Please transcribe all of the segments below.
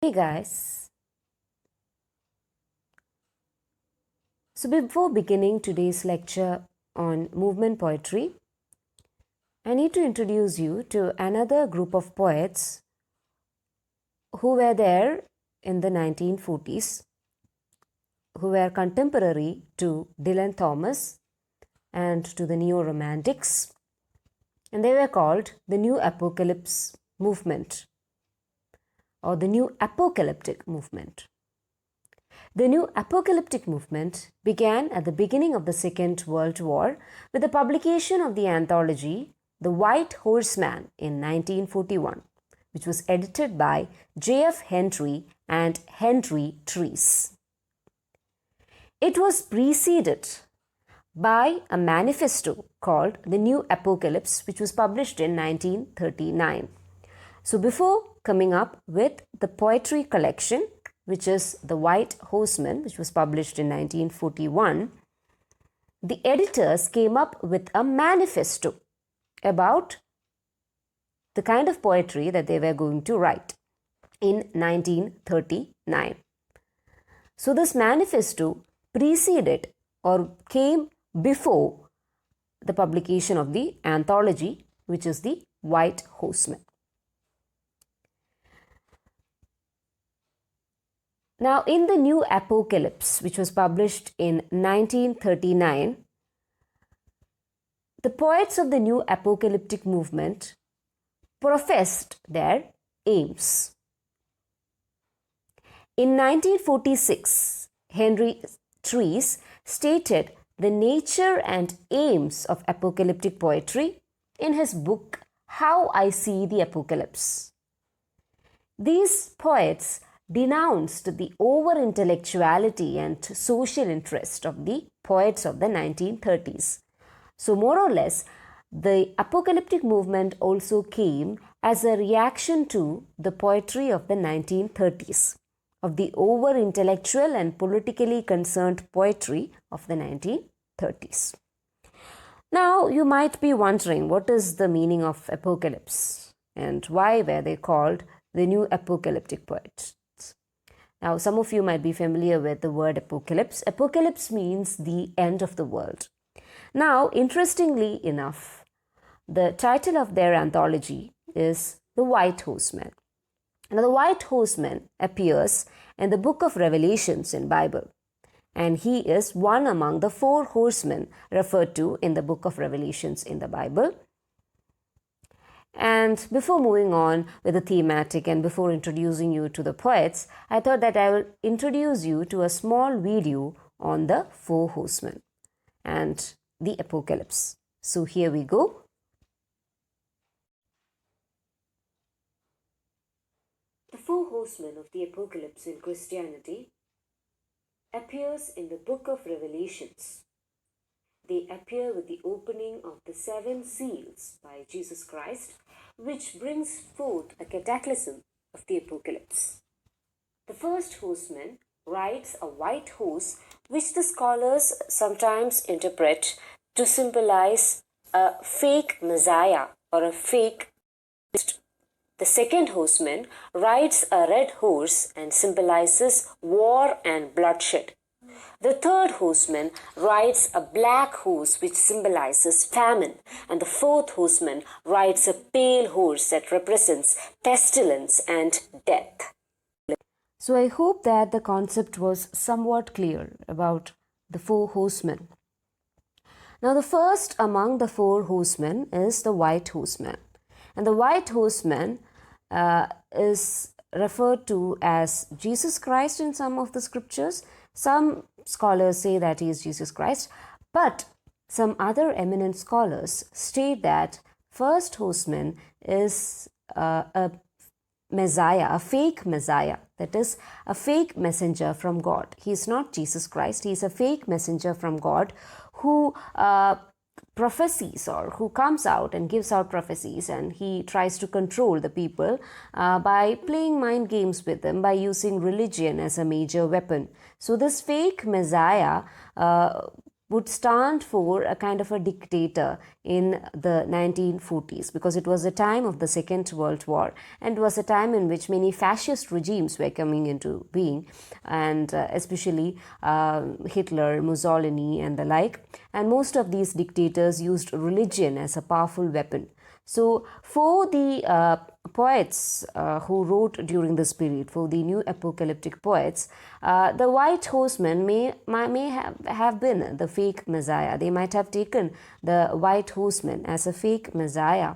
Hey guys, so before beginning today's lecture on movement poetry, I need to introduce you to another group of poets who were there in the 1940s, who were contemporary to Dylan Thomas and to the Neo Romantics, and they were called the New Apocalypse Movement or the New Apocalyptic Movement. The New Apocalyptic Movement began at the beginning of the Second World War with the publication of the anthology The White Horseman in 1941, which was edited by J.F. Henry and Henry Treece. It was preceded by a manifesto called The New Apocalypse, which was published in 1939. So before coming up with the poetry collection, which is The White Horseman, which was published in 1941, the editors came up with a manifesto about the kind of poetry that they were going to write in 1939. So this manifesto preceded or came before the publication of the anthology, which is The White Horseman. Now, in the New Apocalypse, which was published in 1939, the poets of the New Apocalyptic Movement professed their aims. In 1946, Henry Treece stated the nature and aims of apocalyptic poetry in his book How I See the Apocalypse. These poets denounced the over-intellectuality and social interest of the poets of the 1930s. So more or less, the apocalyptic movement also came as a reaction to the poetry of the 1930s, of the over-intellectual and politically concerned poetry of the 1930s. Now, you might be wondering, what is the meaning of apocalypse and why were they called the New Apocalyptic Poets? Now, some of you might be familiar with the word apocalypse. Apocalypse means the end of the world. Now, interestingly enough, the title of their anthology is The White Horseman. Now, the White Horseman appears in the book of Revelations in Bible, and he is one among the four horsemen referred to in the book of Revelations in the Bible. And before moving on with the thematic and before introducing you to the poets, I thought that I will introduce you to a small video on the four horsemen and the apocalypse. So here we go. The four horsemen of the apocalypse in Christianity appears in the book of Revelations. They appear with the opening of the seven seals by Jesus Christ, which brings forth a cataclysm of the apocalypse. The first horseman rides a white horse, which the scholars sometimes interpret to symbolize a fake Messiah or a fake Christ. The second horseman rides a red horse and symbolizes war and bloodshed. The third horseman rides a black horse which symbolizes famine, and the fourth horseman rides a pale horse that represents pestilence and death. So I hope that the concept was somewhat clear about the four horsemen. Now the first among the four horsemen is the white horseman, and the white horseman is referred to as Jesus Christ in some of the scriptures. Some scholars say that he is Jesus Christ, but some other eminent scholars state that first horseman is a Messiah, a fake Messiah, that is a fake messenger from God. He is not Jesus Christ, he is a fake messenger from God who prophesies or who comes out and gives out prophecies, and he tries to control the people by playing mind games with them, by using religion as a major weapon. So this fake Messiah would stand for a kind of a dictator in the 1940s, because it was the time of the Second World War, and it was a time in which many fascist regimes were coming into being, and especially Hitler, Mussolini, and the like. And most of these dictators used religion as a powerful weapon. So, for the poets who wrote during this period, for the new apocalyptic poets, the white horseman may have been the fake messiah. They might have taken the white horseman as a fake messiah.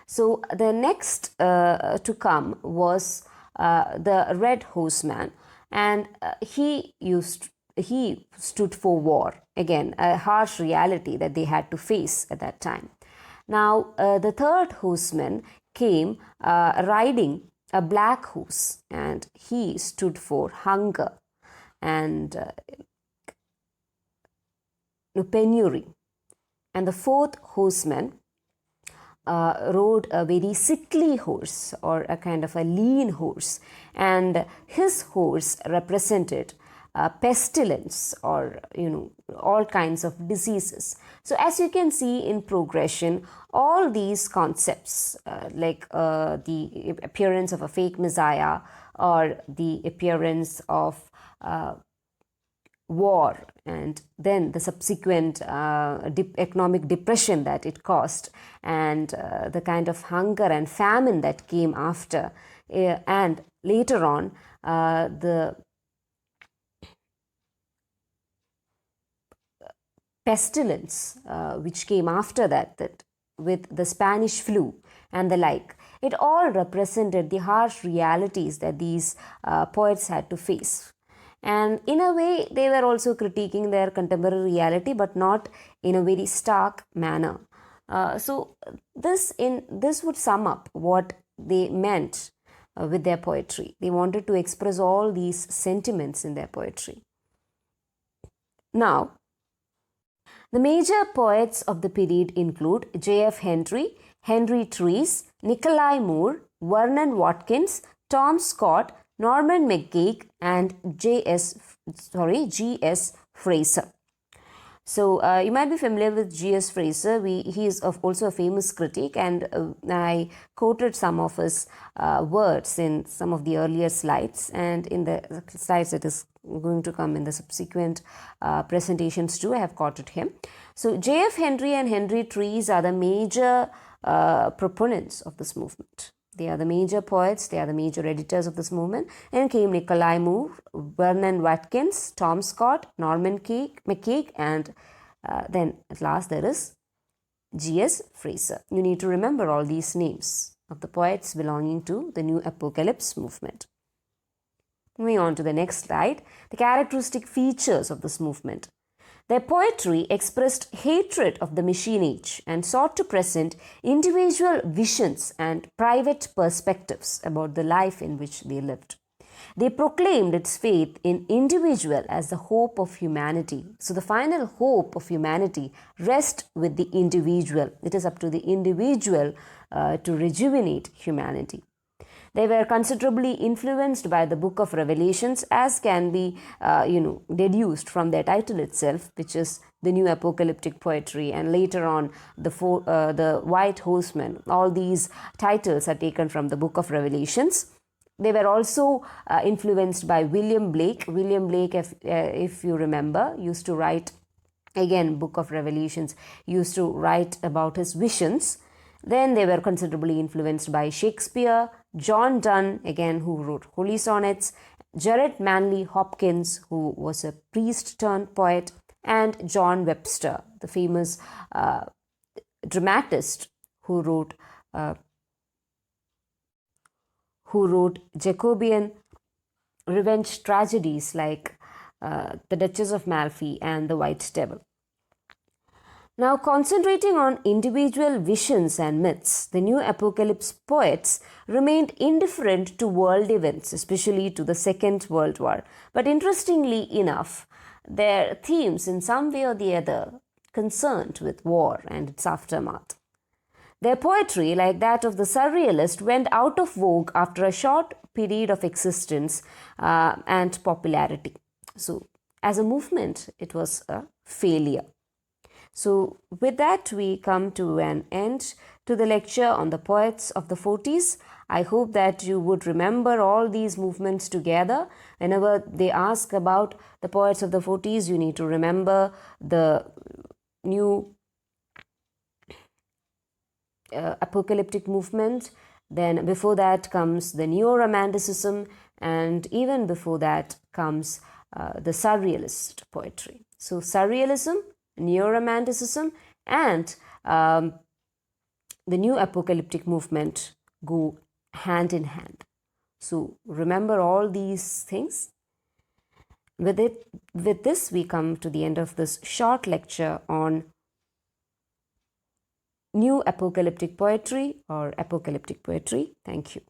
So, the next to come was the red horseman, and he stood for war. Again, a harsh reality that they had to face at that time. Now, the third horseman came riding a black horse, and he stood for hunger and penury. And the fourth horseman rode a very sickly horse, or a kind of a lean horse, and his horse represented pestilence, or all kinds of diseases. So as you can see in progression, all these concepts like the appearance of a fake messiah, or the appearance of war, and then the subsequent economic depression that it caused, and the kind of hunger and famine that came after, and later on the pestilence which came after that with the Spanish flu and the like. It all represented the harsh realities that these poets had to face. And in a way, they were also critiquing their contemporary reality, but not in a very stark manner. So this would sum up what they meant with their poetry. They wanted to express all these sentiments in their poetry. Now, the major poets of the period include J.F. Henry, Henry Treece, Nicolai Moore, Vernon Watkins, Tom Scott, Norman McCaig, and G.S. Fraser. So you might be familiar with G.S. Fraser. He is also a famous critic, and I quoted some of his words in some of the earlier slides, and in the slides that is going to come in the subsequent presentations too, I have quoted him. So J.F. Henry and Henry Treece are the major proponents of this movement. They are the major poets, they are the major editors of this movement. And came Nicolai Moore, Vernon Watkins, Tom Scott, Norman McCaig, and then at last there is G.S. Fraser. You need to remember all these names of the poets belonging to the New Apocalypse movement. Moving on to the next slide, the characteristic features of this movement. Their poetry expressed hatred of the machine age and sought to present individual visions and private perspectives about the life in which they lived. They proclaimed its faith in individual as the hope of humanity. So the final hope of humanity rests with the individual. It is up to the individual to rejuvenate humanity. They were considerably influenced by the book of Revelations, as can be deduced from their title itself, which is the New Apocalyptic Poetry, and later on the White Horseman. All these titles are taken from the book of Revelations. They were also influenced by William Blake. William Blake, if you remember, used to write, again, book of Revelations, used to write about his visions. Then they were considerably influenced by Shakespeare, John Donne, again, who wrote holy sonnets, Gerard Manley Hopkins, who was a priest turned poet, and John Webster, the famous dramatist who wrote Jacobean revenge tragedies like The Duchess of Malfi and The White Devil. Now, concentrating on individual visions and myths, the New Apocalypse poets remained indifferent to world events, especially to the Second World War. But interestingly enough, their themes in some way or the other concerned with war and its aftermath. Their poetry, like that of the Surrealist, went out of vogue after a short period of existence and popularity. So, as a movement, it was a failure. So with that, we come to an end to the lecture on the poets of the 40s. I hope that you would remember all these movements together. Whenever they ask about the poets of the 40s, you need to remember the new apocalyptic movement. Then before that comes the neo-romanticism, and even before that comes the surrealist poetry. So surrealism, neo-romanticism, and the new apocalyptic movement go hand in hand. So remember all these things. With this, we come to the end of this short lecture on new apocalyptic poetry or apocalyptic poetry. Thank you.